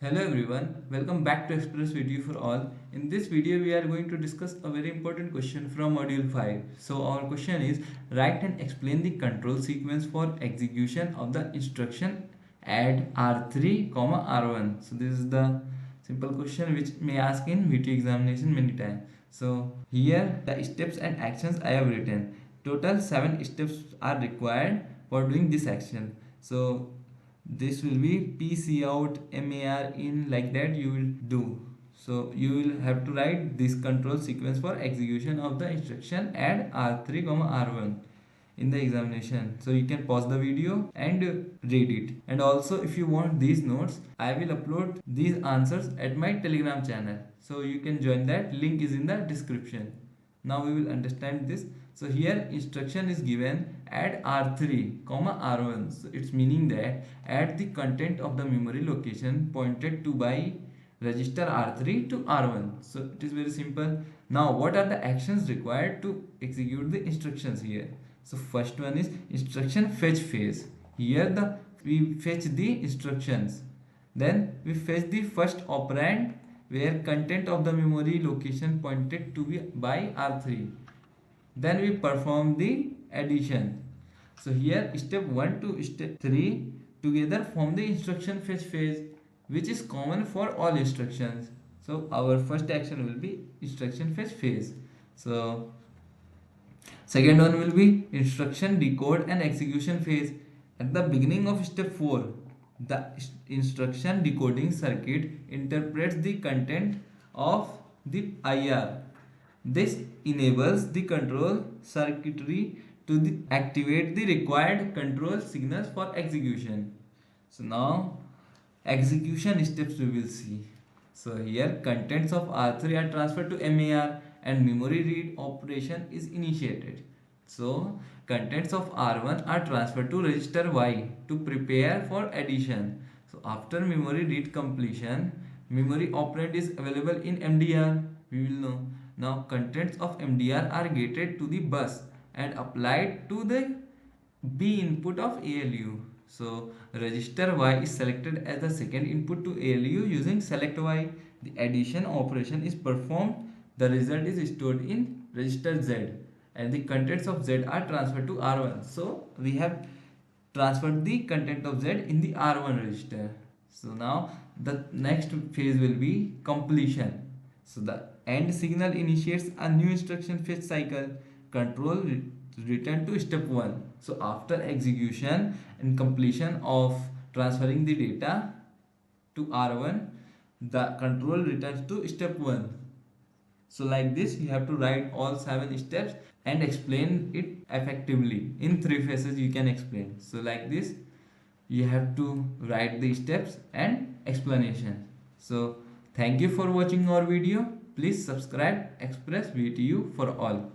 Hello everyone, welcome back to Express VTU for all. In this video we are going to discuss a very important question from module 5. So our question is, write and explain the control sequence for execution of the instruction add R3, R1. So this is the simple question which may ask in VTU examination many times. So here the steps and actions I have written. Total 7 steps are required for doing this action. So this will be PC out MAR in, like that you will do. So you will have to write this control sequence for execution of the instruction add R3, R1 in the examination. So you can pause the video and read it. And also if you want these notes, I will upload these answers at my Telegram channel. So you can join that, link is in the description. Now we will understand this. So here instruction is given add R3, R1. So it's meaning that add the content of the memory location pointed to by register R3 to R1. So it is very simple. Now what are the actions required to execute the instructions here? So first one is instruction fetch phase. Here we fetch the instructions. Then we fetch the first operand where content of the memory location pointed to be by R3. Then we perform the addition. So here step 1 to step 3 together form the instruction fetch phase, which is common for all instructions. So our first action will be instruction fetch phase. So second one will be instruction decode and execution phase. At the beginning of step 4, the instruction decoding circuit interprets the content of the IR. This enables the control circuitry to activate the required control signals for execution. So now execution steps we will see. So here contents of R3 are transferred to MAR and memory read operation is initiated. So contents of R1 are transferred to register Y to prepare for addition. So after memory read completion, memory operand is available in MDR. We will know. Now contents of MDR are gated to the bus and applied to the B input of ALU. So register Y is selected as the second input to ALU using SelectY. The addition operation is performed. The result is stored in register Z and the contents of Z are transferred to R1. So we have transferred the content of Z in the R1 register. So now the next phase will be completion. So the end signal initiates a new instruction fetch cycle. Control return to step 1. So after execution and completion of transferring the data to R1, the control returns to step 1. So like this you have to write all 7 steps and explain it effectively. In 3 phases you can explain. So like this you have to write the steps and explanation. So thank you for watching our video. Please subscribe Express VTU for all.